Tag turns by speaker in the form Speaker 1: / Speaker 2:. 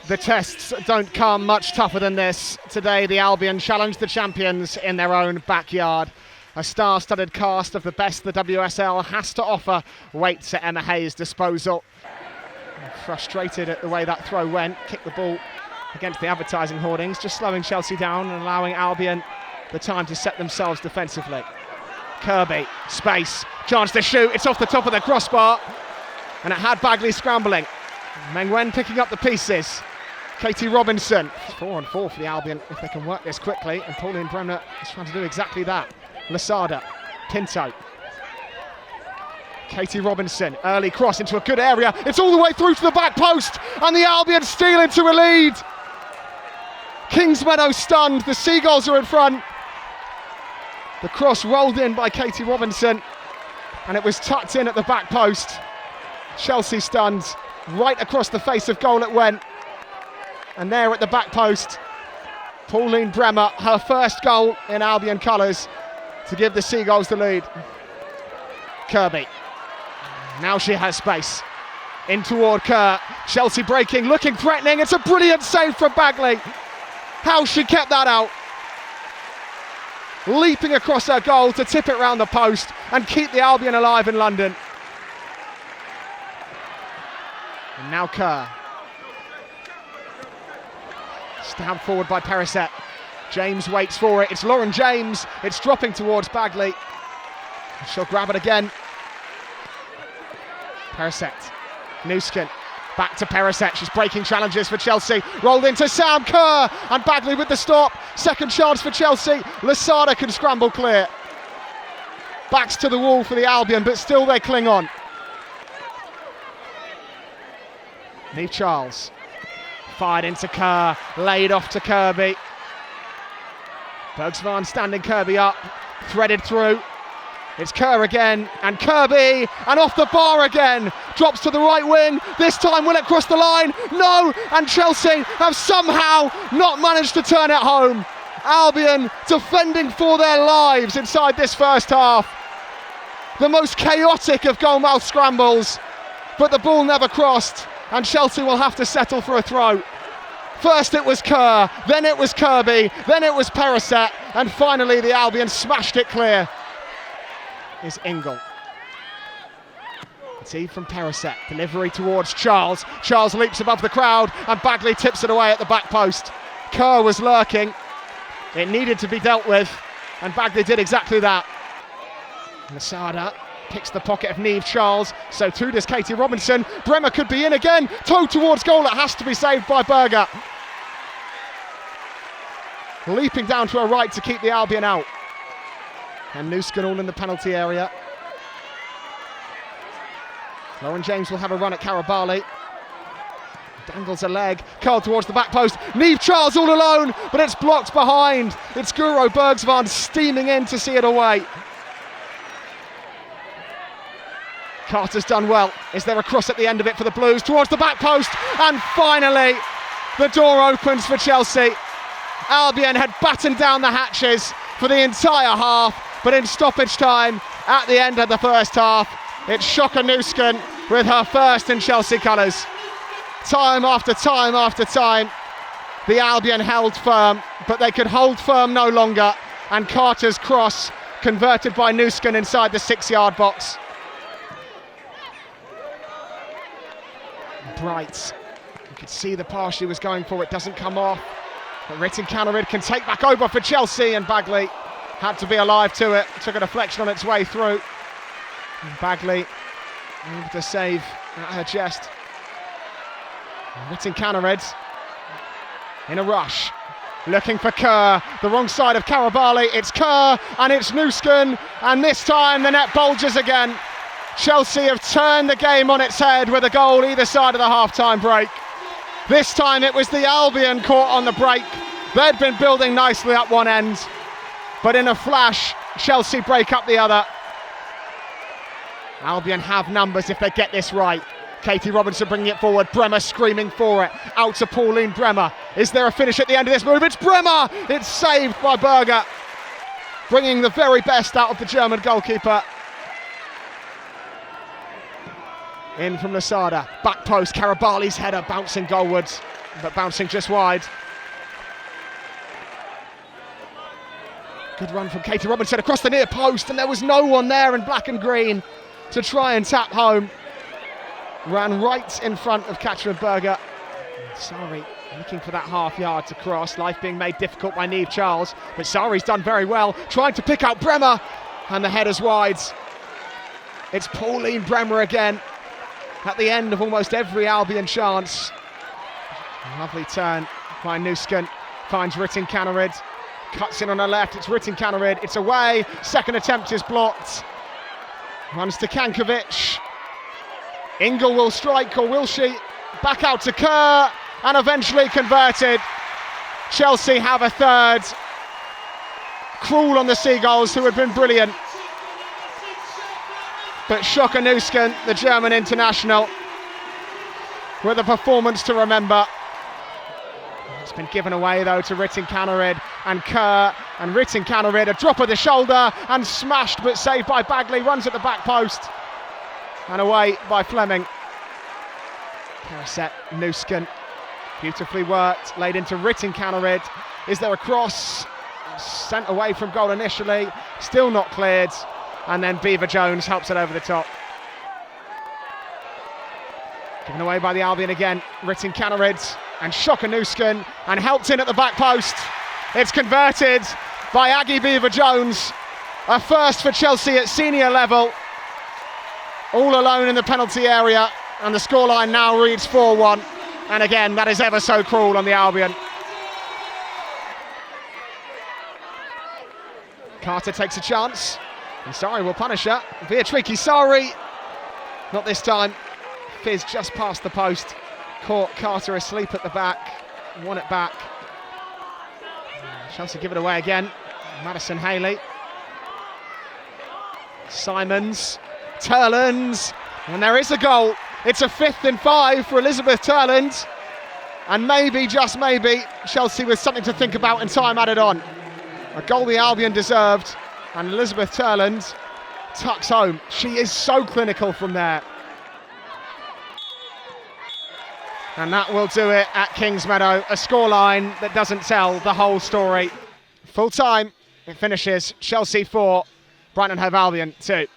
Speaker 1: The tests don't come much tougher than this. Today, the Albion challenged the champions in their own backyard. A star-studded cast of the best the WSL has to offer waits at Emma Hayes' disposal. Frustrated at the way that throw went, kicked the ball against the advertising hoardings, just slowing Chelsea down and allowing Albion the time to set themselves defensively. Kirby, space, chance to shoot, it's off the top of the crossbar, and it had Baggaley scrambling. Meng Wen picking up the pieces. Katie Robinson, 4-on-4 for the Albion if they can work this quickly, and Pauline Bremner is trying to do exactly that. Lasada, Pinto. Katie Robinson, early cross into a good area, it's all the way through to the back post, and the Albion steal into a lead. Kingsmeadow stunned, the Seagulls are in front. The cross rolled in by Katie Robinson, and it was tucked in at the back post. Chelsea stunned, right across the face of goal it went. And there at the back post, Pauline Bremner, her first goal in Albion colours to give the Seagulls the lead. Kirby, now she has space, in toward Kerr, Chelsea breaking, looking threatening, it's a brilliant save from Baggaley. How she kept that out. Leaping across her goal to tip it round the post and keep the Albion alive in London. And now Kerr. Stabbed forward by Perisset. James waits for it. It's Lauren James. It's dropping towards Baggaley. She'll grab it again. Perisset. Nuskin. Back to Perisset. She's breaking challenges for Chelsea. Rolled into Sam Kerr. And Baggaley with the stop. Second chance for Chelsea. Lasada can scramble clear. Backs to the wall for the Albion, but still they cling on. Neve Charles. Fired into Kerr, laid off to Kirby. Bergsvan standing Kirby up, threaded through. It's Kerr again, and Kirby, and off the bar again. Drops to the right wing, this time will it cross the line? No, and Chelsea have somehow not managed to turn it home. Albion defending for their lives inside this first half. The most chaotic of goal-mouth scrambles, but the ball never crossed. And Chelsea will have to settle for a throw. First it was Kerr, then it was Kirby, then it was Perisset, and finally the Albion smashed it clear. Is Ingle. It's Eve from Perisset, delivery towards Charles. Charles leaps above the crowd, and Baggaley tips it away at the back post. Kerr was lurking. It needed to be dealt with, and Baggaley did exactly that. Lasada picks the pocket of Neve Charles, so too does Katie Robinson. Bremner could be in again, toe towards goal, it has to be saved by Berger. Leaping down to her right to keep the Albion out. And Nuskin all in the penalty area. Lauren James will have a run at Karabali. Dangles a leg, curled towards the back post. Neve Charles all alone, but it's blocked behind. It's Guro Bergsvan steaming in to see it away. Carter's done well. Is there a cross at the end of it for the Blues towards the back post? And finally, the door opens for Chelsea. Albion had battened down the hatches for the entire half, but in stoppage time at the end of the first half, it's Shoka Nuskin with her first in Chelsea colours. Time after time after time, the Albion held firm, but they could hold firm no longer, and Carter's cross converted by Nuskin inside the 6-yard box. Bright, you could see the pass she was going for, it doesn't come off. But Ritten Canarid can take back over for Chelsea, and Baggaley had to be alive to it. Took a deflection on its way through. And Baggaley able to save at her chest. Ritten Canarid in a rush, looking for Kerr, the wrong side of Karabali. It's Kerr and it's Nuskin, and this time the net bulges again. Chelsea have turned the game on its head with a goal either side of the half-time break. This time it was the Albion caught on the break. They'd been building nicely up one end, but in a flash, Chelsea break up the other. Albion have numbers if they get this right. Katie Robinson bringing it forward, Bremner screaming for it, out to Pauline Bremner. Is there a finish at the end of this move? It's Bremner! It's saved by Berger, bringing the very best out of the German goalkeeper. In from Lasada, back post, Karabali's header bouncing goalwards. but bouncing just wide. Good run from Katie Robinson across the near post, and there was no one there in black and green to try and tap home. Ran right in front of Katrin Berger. Sari looking for that half yard to cross. Life being made difficult by Niamh Charles, but Sari's done very well, trying to pick out Bremer, and the header's wide. It's Pauline Bremer again at the end of almost every Albion chance. Lovely turn by Nusken, finds Ritten Kaneryd, cuts in on her left, it's Ritten Kaneryd, it's away, second attempt is blocked. Runs to Kankovic. Ingle will strike, or will she? Back out to Kerr, and eventually converted. Chelsea have a third. Cruel on the Seagulls, who had been brilliant. But Shoka Nusken, the German international, with a performance to remember. It's been given away though to Ritten Kaneryd and Kerr, and Ritten Kaneryd, a drop of the shoulder and smashed, but saved by Baggaley, runs at the back post and away by Fleming. Paraset Nusken, beautifully worked, laid into Ritten Kaneryd. Is there a cross? Sent away from goal initially, still not cleared, and then Beever-Jones helps it over the top. Given away by the Albion again, Ritten Kaneryd and Shoka Nusken, and helped in at the back post. It's converted by Aggie Beever-Jones, a first for Chelsea at senior level. All alone in the penalty area, and the scoreline now reads 4-1. And again, that is ever so cruel on the Albion. Carter takes a chance, and Sari will punish her. Be a tricky Sari. Not this time. Fizz just past the post. Caught Carter asleep at the back. Won it back. Chelsea give it away again. Madison Haley. Simons. Terland. And there is a goal. It's a 5th and 5 for Elizabeth Terland. And maybe, just maybe, Chelsea with something to think about and time added on. A goal the Albion deserved, and Elizabeth Terland tucks home. She is so clinical from there. And that will do it at Kingsmeadow. A scoreline that doesn't tell the whole story. Full time, it finishes Chelsea 4, Brighton and Hove Albion 2.